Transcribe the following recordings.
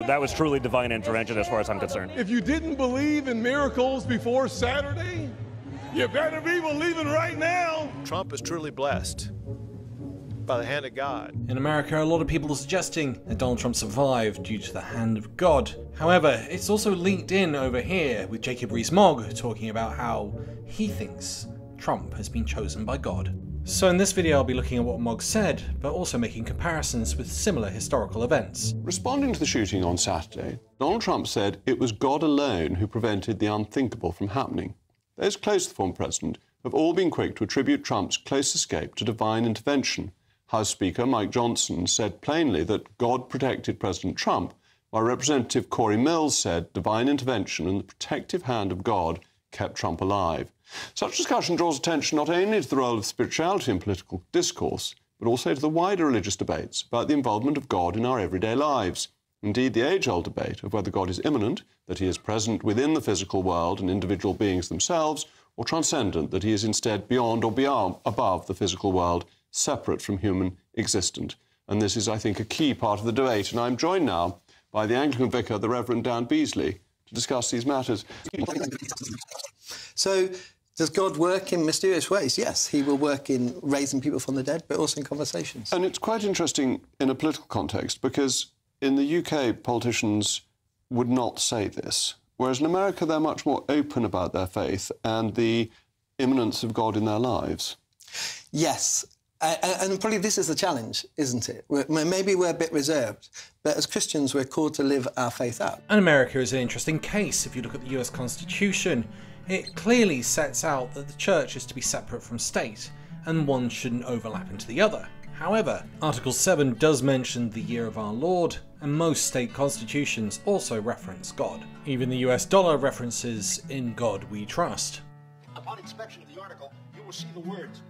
that was truly divine intervention as far as I'm concerned. If you didn't believe in miracles before Saturday, you better be believing right now. Trump is truly blessed by the hand of God. In America, a lot of people are suggesting that Donald Trump survived due to the hand of God. However, it's also linked in over here with Jacob Rees Mogg talking about how he thinks Trump has been chosen by God. So in this video I'll be looking at what Mogg said, but also making comparisons with similar historical events. Responding to the shooting on Saturday, Donald Trump said it was God alone who prevented the unthinkable from happening. Those close to the former president have all been quick to attribute Trump's close escape to divine intervention. House Speaker Mike Johnson said plainly that God protected President Trump, while Representative Corey Mills said divine intervention and the protective hand of God kept Trump alive. Such discussion draws attention not only to the role of spirituality in political discourse, but also to the wider religious debates about the involvement of God in our everyday lives. Indeed, the age-old debate of whether God is immanent, that he is present within the physical world and individual beings themselves, or transcendent, that he is instead beyond or above the physical world, separate from human existence. And this is, I think, a key part of the debate. And I'm joined now by the Anglican vicar, the Reverend Dan Beasley, to discuss these matters. So, does God work in mysterious ways? Yes, he will work in raising people from the dead, but also in conversations. And it's quite interesting in a political context, because in the UK, politicians would not say this, whereas in America, they're much more open about their faith and the immanence of God in their lives. Yes, and probably this is the challenge, isn't it? Maybe we're a bit reserved, but as Christians, we're called to live our faith out. And America is an interesting case. If you look at the US Constitution, it clearly sets out that the church is to be separate from state, and one shouldn't overlap into the other. However, Article 7 does mention the year of our Lord, and most state constitutions also reference God. Even the US dollar references "In God We Trust." Upon inspection of the article, you will see the words,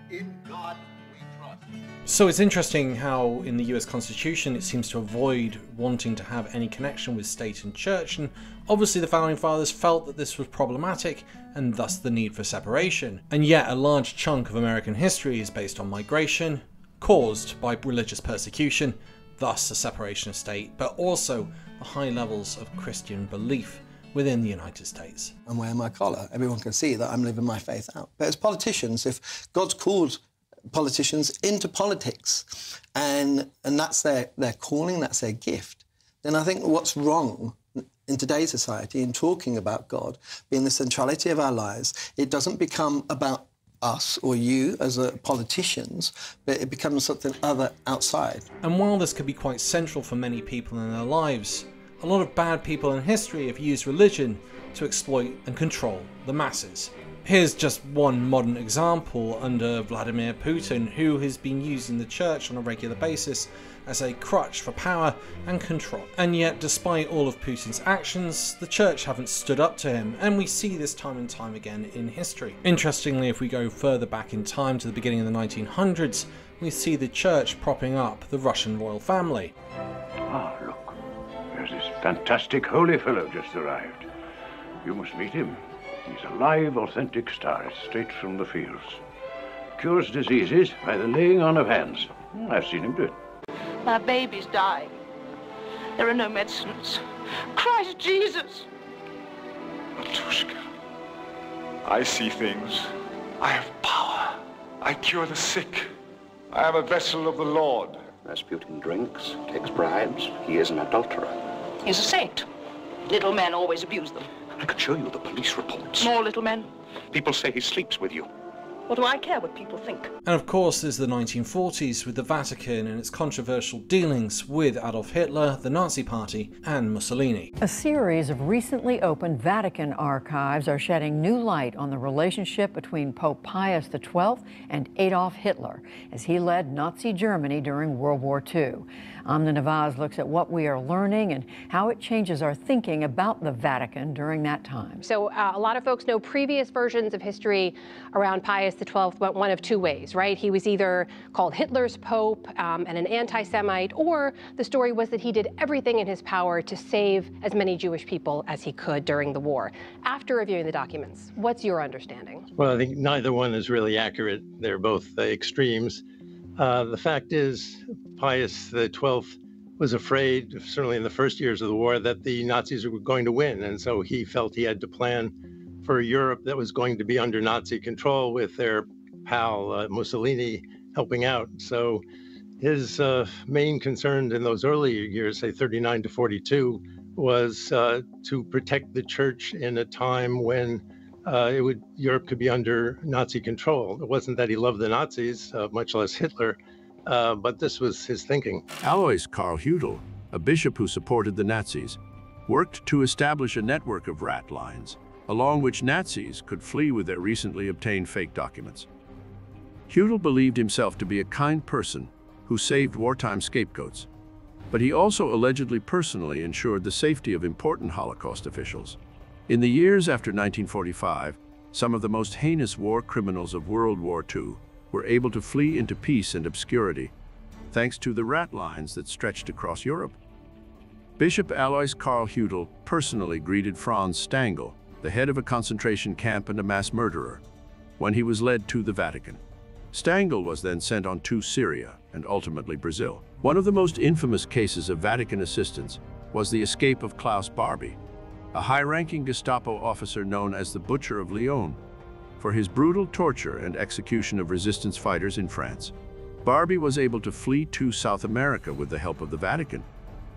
"In God We Trust." So it's interesting how in the US Constitution it seems to avoid wanting to have any connection with state and church, and obviously the Founding Fathers felt that this was problematic and thus the need for separation. And yet a large chunk of American history is based on migration, caused by religious persecution, thus a separation of state, but also the high levels of Christian belief within the United States. I'm wearing my collar. Everyone can see that I'm living my faith out. But as politicians, if God's called politicians into politics and that's their calling, that's their gift, then I think what's wrong in today's society in talking about God being the centrality of our lives, it doesn't become about us or you as politicians, but it becomes something other outside. And while this could be quite central for many people in their lives, a lot of bad people in history have used religion to exploit and control the masses. Here's just one modern example under Vladimir Putin, who has been using the church on a regular basis as a crutch for power and control. And yet, despite all of Putin's actions, the church haven't stood up to him, and we see this time and time again in history. Interestingly, if we go further back in time to the beginning of the 1900s, we see the church propping up the Russian royal family. Ah, look, there's this fantastic holy fellow just arrived. You must meet him. He's a live, authentic star, straight from the fields. Cures diseases by the laying on of hands. I've seen him do it. My baby's dying. There are no medicines. Christ Jesus! Matushka, I see things. I have power. I cure the sick. I am a vessel of the Lord. Rasputin drinks, takes bribes. He is an adulterer. He's a saint. Little men always abuse them. I could show you the police reports. More little men. People say he sleeps with you. What do I care what people think? And of course there's the 1940s with the Vatican and its controversial dealings with Adolf Hitler, the Nazi Party, and Mussolini. A series of recently opened Vatican archives are shedding new light on the relationship between Pope Pius XII and Adolf Hitler as he led Nazi Germany during World War II. Amna Nawaz looks at what we are learning and how it changes our thinking about the Vatican during that time. So a lot of folks know previous versions of history around Pius XII went one of two ways, right? He was either called Hitler's Pope and an anti-Semite, or the story was that he did everything in his power to save as many Jewish people as he could during the war. After reviewing the documents, what's your understanding? Well, I think neither one is really accurate. They're both extremes. The fact is, Pius XII was afraid, certainly in the first years of the war, that the Nazis were going to win. And so he felt he had to plan for a Europe that was going to be under Nazi control with their pal Mussolini helping out. So his main concern in those earlier years, say 39 to 42, was to protect the church in a time when Europe could be under Nazi control. It wasn't that he loved the Nazis, much less Hitler, but this was his thinking. Alois Karl Hudel, a bishop who supported the Nazis, worked to establish a network of rat lines, along which Nazis could flee with their recently obtained fake documents. Hudel believed himself to be a kind person who saved wartime scapegoats, but he also allegedly personally ensured the safety of important Holocaust officials. In the years after 1945, some of the most heinous war criminals of World War II were able to flee into peace and obscurity, thanks to the rat lines that stretched across Europe. Bishop Alois Karl Hudel personally greeted Franz Stangl, the head of a concentration camp and a mass murderer, when he was led to the Vatican. Stangl was then sent on to Syria and ultimately Brazil. One of the most infamous cases of Vatican assistance was the escape of Klaus Barbie, a high-ranking Gestapo officer known as the Butcher of Lyon, for his brutal torture and execution of resistance fighters in France. Barbie was able to flee to South America with the help of the Vatican,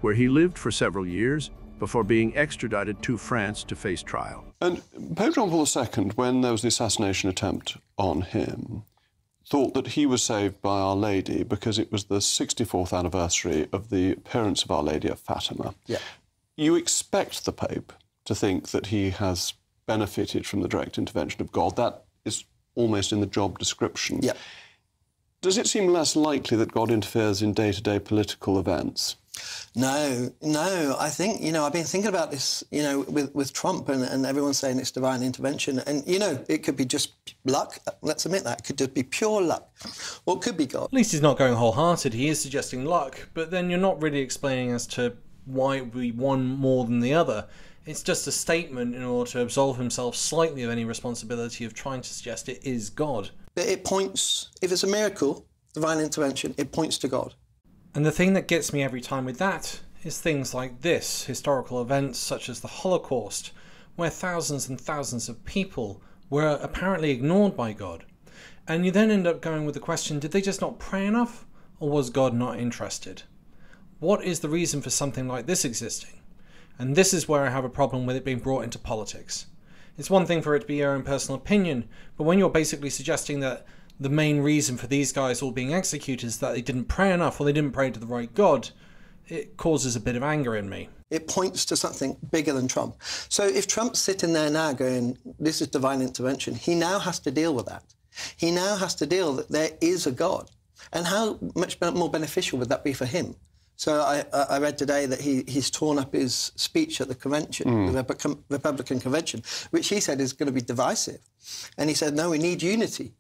where he lived for several years before being extradited to France to face trial. And Pope John Paul II, when there was the assassination attempt on him, thought that he was saved by Our Lady because it was the 64th anniversary of the appearance of Our Lady at Fatima. Yeah. You expect the Pope to think that he has benefited from the direct intervention of God. That is almost in the job description. Yeah. Does it seem less likely that God interferes in day-to-day political events? No. I think, I've been thinking about this, with Trump and everyone saying it's divine intervention. And, it could be just luck. Let's admit that. It could just be pure luck. Or it could be God. At least he's not going wholehearted. He is suggesting luck. But then you're not really explaining as to why it would be one more than the other. It's just a statement in order to absolve himself slightly of any responsibility of trying to suggest it is God. But it points, if it's a miracle, divine intervention, it points to God. And the thing that gets me every time with that is things like this, historical events such as the Holocaust, where thousands and thousands of people were apparently ignored by God. And you then end up going with the question, did they just not pray enough, or was God not interested? What is the reason for something like this existing? And this is where I have a problem with it being brought into politics. It's one thing for it to be your own personal opinion, but when you're basically suggesting that the main reason for these guys all being executed is that they didn't pray enough or they didn't pray to the right God, it causes a bit of anger in me. It points to something bigger than Trump. So if Trump's sitting there now going, this is divine intervention, he now has to deal with that. He now has to deal that there is a God. And how much more beneficial would that be for him? So I read today that he's torn up his speech at the convention, the Republican convention, which he said is going to be divisive. And he said, no, we need unity.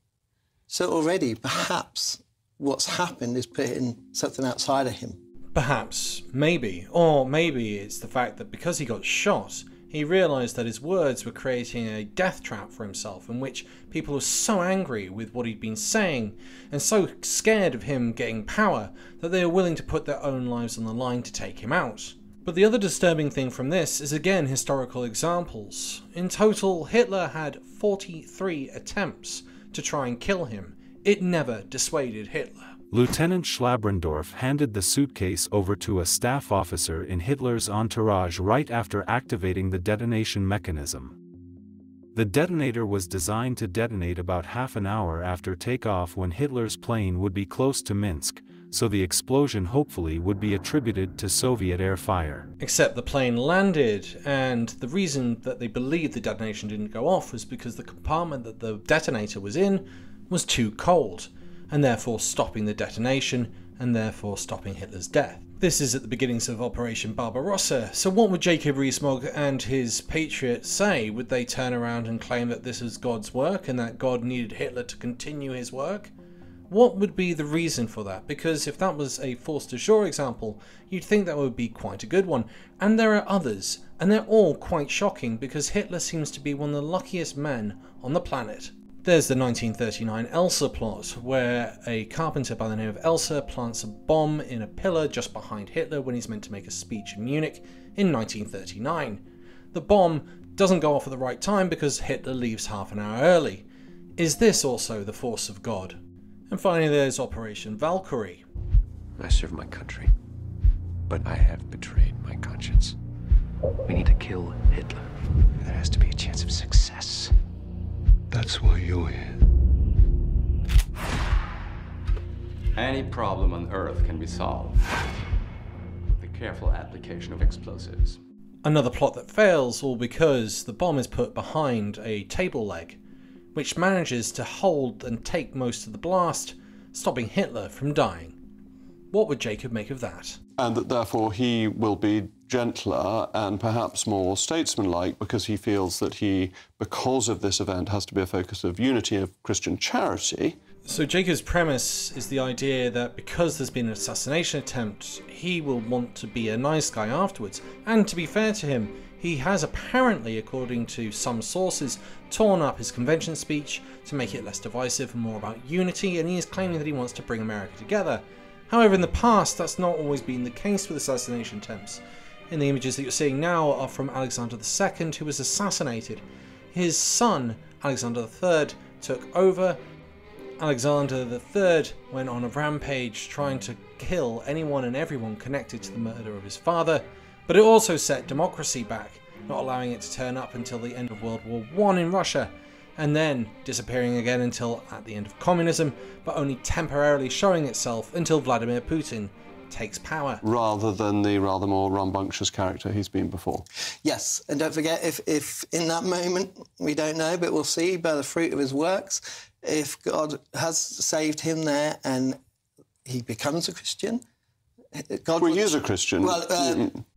So already, perhaps, what's happened is putting something outside of him. Perhaps, maybe. Or maybe it's the fact that because he got shot, he realised that his words were creating a death trap for himself, in which people were so angry with what he'd been saying and so scared of him getting power that they were willing to put their own lives on the line to take him out. But the other disturbing thing from this is again historical examples. In total, Hitler had 43 attempts to try and kill him. It never dissuaded Hitler. Lieutenant Schlabrendorf handed the suitcase over to a staff officer in Hitler's entourage right after activating the detonation mechanism. The detonator was designed to detonate about half an hour after takeoff when Hitler's plane would be close to Minsk, so the explosion hopefully would be attributed to Soviet air fire. Except the plane landed, and the reason that they believed the detonation didn't go off was because the compartment that the detonator was in was too cold, and therefore stopping the detonation, and therefore stopping Hitler's death. This is at the beginnings of Operation Barbarossa, so what would Jacob Rees-Mogg and his patriots say? Would they turn around and claim that this was God's work, and that God needed Hitler to continue his work? What would be the reason for that? Because if that was a force de jour example, you'd think that would be quite a good one. And there are others, and they're all quite shocking because Hitler seems to be one of the luckiest men on the planet. There's the 1939 Elsa plot, where a carpenter by the name of Elsa plants a bomb in a pillar just behind Hitler when he's meant to make a speech in Munich in 1939. The bomb doesn't go off at the right time because Hitler leaves half an hour early. Is this also the force of God? And finally there's Operation Valkyrie. I serve my country, but I have betrayed my conscience. We need to kill Hitler. There has to be a chance of success. That's why you're here. Any problem on Earth can be solved with the careful application of explosives. Another plot that fails, all because the bomb is put behind a table leg, which manages to hold and take most of the blast, stopping Hitler from dying. What would Jacob make of that? And that therefore he will be gentler and perhaps more statesmanlike because he feels that he, because of this event, has to be a focus of unity of Christian charity. So Jacob's premise is the idea that because there's been an assassination attempt, he will want to be a nice guy afterwards. And to be fair to him, he has apparently, according to some sources, torn up his convention speech to make it less divisive and more about unity, and he is claiming that he wants to bring America together. However, in the past, that's not always been the case with assassination attempts. In the images that you're seeing now are from Alexander II, who was assassinated. His son, Alexander III, took over. Alexander III went on a rampage trying to kill anyone and everyone connected to the murder of his father, but it also set democracy back, not allowing it to turn up until the end of World War I in Russia, and then disappearing again until at the end of communism, but only temporarily showing itself until Vladimir Putin takes power. Rather than the rather more rambunctious character he's been before. Yes, and don't forget, if in that moment, we don't know, but we'll see by the fruit of his works, if God has saved him there and he becomes a Christian, God well, he is a Christian. Well,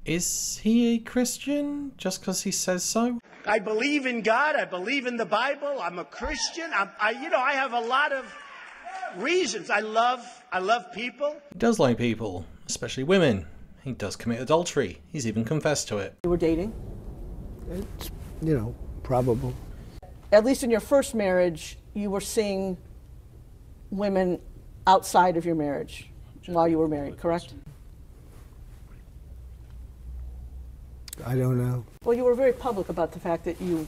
is he a Christian just because he says so? I believe in God. I believe in the Bible. I'm a Christian. I have a lot of reasons. I love people. He does like people, especially women. He does commit adultery. He's even confessed to it. You were dating? It's, probable. At least in your first marriage, you were seeing women outside of your marriage while you were married, correct? I don't know. Well, you were very public about the fact that you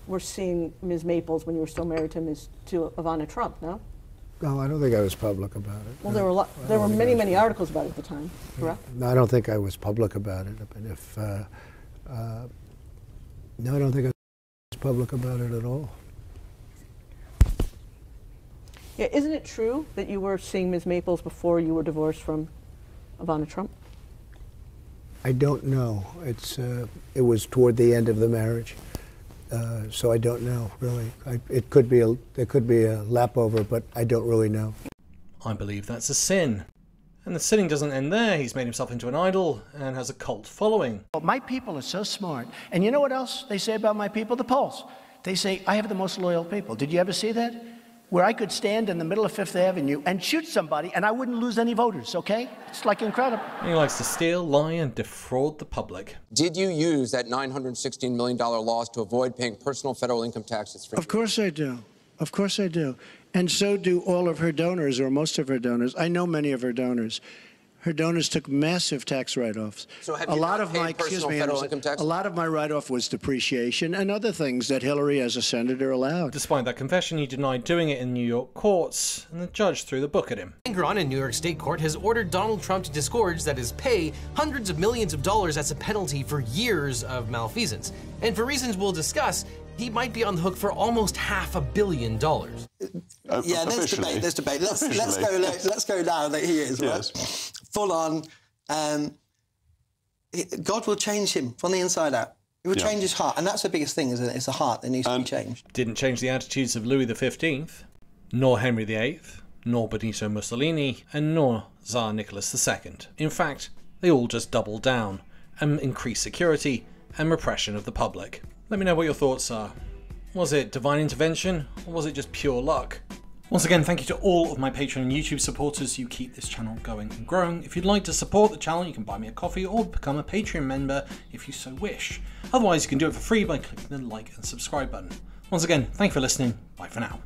were seeing Ms. Maples when you were still married to Ivana Trump, no? No, I don't think I was public about it. Well, there were many articles about it at the time, correct? No, I don't think I was public about it. But no, I don't think I was public about it at all. Yeah, isn't it true that you were seeing Ms. Maples before you were divorced from Ivana Trump? I don't know. It was toward the end of the marriage, so I don't know really. There could be a lap over, but I don't really know. I believe that's a sin, and the sinning doesn't end there. He's made himself into an idol and has a cult following. Well, my people are so smart, and you know what else they say about my people? The polls. They say I have the most loyal people. Did you ever see that? Where I could stand in the middle of Fifth Avenue and shoot somebody and I wouldn't lose any voters, okay? It's like incredible. He likes to steal, lie, and defraud the public. Did you use that $916 million loss to avoid paying personal federal income taxes? Of course I do. Of course I do. And so do all of her donors, or most of her donors. I know many of her donors. Her donors took massive tax write-offs. So have you not paid personal federal income tax? A lot of my write-off was depreciation and other things that Hillary, as a senator, allowed. Despite that confession, he denied doing it in New York courts, and the judge threw the book at him. Angron in New York State Court has ordered Donald Trump to disgorge, that is, pay hundreds of millions of dollars as a penalty for years of malfeasance. And for reasons we'll discuss, he might be on the hook for almost $500 million. Yeah, there's debate. Let's go now that he is, yes. Right? Full on. God will change him from the inside out. He will change his heart, and that's the biggest thing, isn't it? It's the heart that needs to be changed. Didn't change the attitudes of Louis XV, nor Henry VIII, nor Benito Mussolini, and nor Tsar Nicholas II. In fact, they all just doubled down and increased security and repression of the public. Let me know what your thoughts are. Was it divine intervention, or was it just pure luck? Once again, thank you to all of my Patreon and YouTube supporters who keep this channel going and growing. If you'd like to support the channel, you can buy me a coffee or become a Patreon member if you so wish. Otherwise, you can do it for free by clicking the like and subscribe button. Once again, thank you for listening. Bye for now.